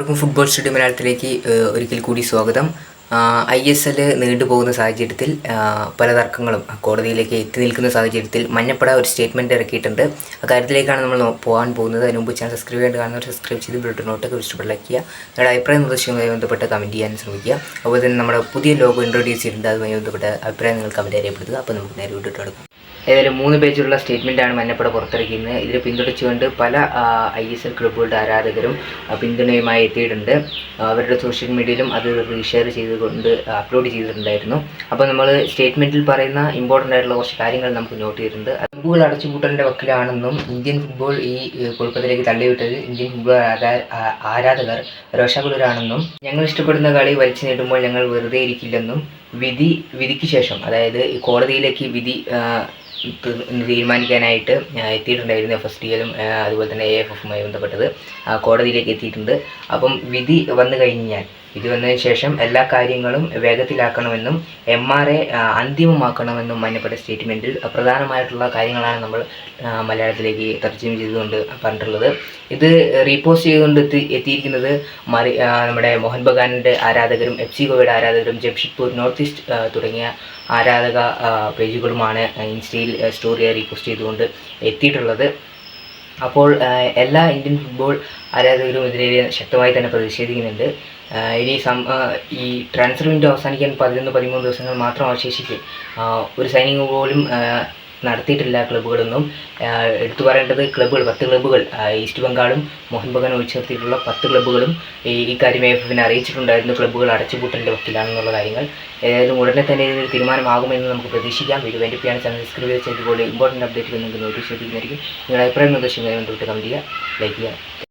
എല്ലാവർക്കും football studio മലയാളത്തിലേക്ക് ഒരിക്കൽ കൂടി സ്വാഗതം. ISL നീണ്ടുപോകുന്ന സാഹചര്യത്തിൽ പല തർക്കങ്ങളും കോടതിയിലേക്ക് എത്തി നിൽക്കുന്ന സാഹചര്യത്തിൽ മഞ്ഞപ്പട ഒരു സ്റ്റേറ്റ്മെൻറ്റ് ഇറക്കിയിട്ടുണ്ട്. അക്കാര്യത്തിലേക്കാണ് നമ്മൾ പോകാൻ പോകുന്നത്. അതിന് മുമ്പ് ചാനൽ സബ്സ്ക്രൈബ് ചെയ്യേണ്ട കാണുന്നവർ സബ്സ്ക്രൈബ് ചെയ്ത് ബെൽബട്ടനോട്ടൊക്കെ ഇഷ്ടപ്പെട്ട് ലൈക്ക് ചെയ്യുക. നിങ്ങളുടെ അഭിപ്രായ നിർദ്ദേശങ്ങളുമായി ബന്ധപ്പെട്ട് കമൻറ്റ് ചെയ്യാൻ ശ്രമിക്കുക. അതുപോലെ തന്നെ നമ്മുടെ പുതിയ ലോഗോ ഇൻട്രൊഡ്യൂസ് ചെയ്തിട്ടുണ്ട്. അതുമായി ബന്ധപ്പെട്ട അഭിപ്രായം നിങ്ങൾ കമൻറ്റ് അറിയപ്പെടുത്തുക. അപ്പോൾ നമുക്ക് നേരെ വീട്ടിട്ട് എടുക്കാം. ഏതായാലും 3 പേജുള്ള സ്റ്റേറ്റ്മെൻറ്റാണ് മഞ്ഞപ്പട പുറത്തിറക്കിയത്. ഇതിൽ പിന്തുണച്ചുകൊണ്ട് പല ISL ക്ലബ്ബുകളുടെ ആരാധകരും പിന്തുണയുമായി എത്തിയിട്ടുണ്ട്. അവരുടെ സോഷ്യൽ മീഡിയയിലും അത് റീഷെയർ ചെയ്തുകൊണ്ട് അപ്ലോഡ് ചെയ്തിട്ടുണ്ടായിരുന്നു. അപ്പോൾ നമ്മൾ സ്റ്റേറ്റ്മെൻറ്റിൽ പറയുന്ന ഇമ്പോർട്ടൻ്റ് ആയിട്ടുള്ള കുറച്ച് കാര്യങ്ങൾ നമുക്ക് നോട്ട് ചെയ്തിട്ടുണ്ട്. ക്ലബ്ബുകൾ അടച്ചുപൂട്ടലിൻ്റെ വക്കിലാണെന്നും ഇന്ത്യൻ ഫുട്ബോൾ ഈ കുഴപ്പത്തിലേക്ക് തള്ളിവിട്ടത് ഇന്ത്യൻ ഫുട്ബോൾ ആരാധകർ രോഷാകുലരാണെന്നും ഞങ്ങൾ ഇഷ്ടപ്പെടുന്ന കളി വലിച്ചു നീട്ടുമ്പോൾ ഞങ്ങൾ വെറുതെ ഇരിക്കില്ലെന്നും വിധിക്ക് ശേഷം, അതായത് ഈ കോടതിയിലേക്ക് വിധി തീരുമാനിക്കാനായിട്ട് എത്തിയിട്ടുണ്ടായിരുന്നു. FSDL അതുപോലെ തന്നെ AFFുമായി ബന്ധപ്പെട്ടത് കോടതിയിലേക്ക് എത്തിയിട്ടുണ്ട്. അപ്പം വിധി വന്നു കഴിഞ്ഞാൽ വിധി വന്നതിന് ശേഷം എല്ലാ കാര്യങ്ങളും വേഗത്തിലാക്കണമെന്നും MRA അന്തിമമാക്കണമെന്നും മഞ്ഞപ്പട സ്റ്റേറ്റ്മെൻറ്റിൽ പ്രധാനമായിട്ടുള്ള കാര്യങ്ങളാണ് നമ്മൾ മലയാളത്തിലേക്ക് തർജ്ജമ ചെയ്തുകൊണ്ട് പറഞ്ഞിട്ടുള്ളത്. ഇത് റീപോസ്റ്റ് ചെയ്തുകൊണ്ട് എത്തിയിരിക്കുന്നത് നമ്മുടെ മോഹൻ ബഗാനിൻ്റെ ആരാധകരും FC ഗോവയുടെ ആരാധകരും ജംഷഡ്പൂർ നോർത്ത് ഈസ്റ്റ് തുടങ്ങിയ ആരാധക പേജുകളുമാണ് ഇൻസ്റ്റയിൽ സ്റ്റോറി റീപോസ്റ്റ് ചെയ്തുകൊണ്ട് എത്തിയിട്ടുള്ളത്. അപ്പോൾ എല്ലാ ഇന്ത്യൻ ഫുട്ബോൾ ആരാധകരും ഇതിനെ ശക്തമായി തന്നെ പ്രതിഷേധിക്കുന്നുണ്ട്. ഇനി ഈ ട്രാൻസ്ഫർ വിൻഡോ അവസാനിക്കാൻ 11-13 ദിവസങ്ങൾ മാത്രം അവശേഷിച്ച് ഒരു സൈനിങ് പോലും നടത്തിയിട്ടില്ല ക്ലബ്ബുകളൊന്നും. എടുത്തു പറയേണ്ടത് 10 ക്ലബ്ബുകൾ ഈസ്റ്റ് ബംഗാളും മോഹൻ ബഗാനും ഒഴിച്ചേർത്തിയിട്ടുള്ള 10 ക്ലബ്ബുകളും ഈ കാര്യം AFFനെ അറിയിച്ചിട്ടുണ്ടായിരുന്നു. ക്ലബ്ബുകൾ അടച്ചുപൂട്ടലിൻ്റെ വക്കിലാണെന്നുള്ള കാര്യങ്ങൾ. ഏതായാലും ഉടനെ തന്നെ ഇതിനൊരു തീരുമാനമാകുമെന്ന് നമുക്ക് പ്രതീക്ഷിക്കാം. വീഡിയോ വേണ്ടി ചാനൽ സബ്സ്ക്രൈബ് ചെയ്തതുപോലെ ഇമ്പോർട്ടൻ്റ് അപ്ഡേറ്റുകൾ നിങ്ങൾക്ക് നോട്ടീസ് ലഭിക്കുന്നതായിരിക്കും. നിങ്ങളുടെ അഭിപ്രായം നിർദ്ദേശങ്ങൾ ബന്ധപ്പെട്ട് കമൻറ്റ് ചെയ്യുക, ലൈക്ക് ചെയ്യുക.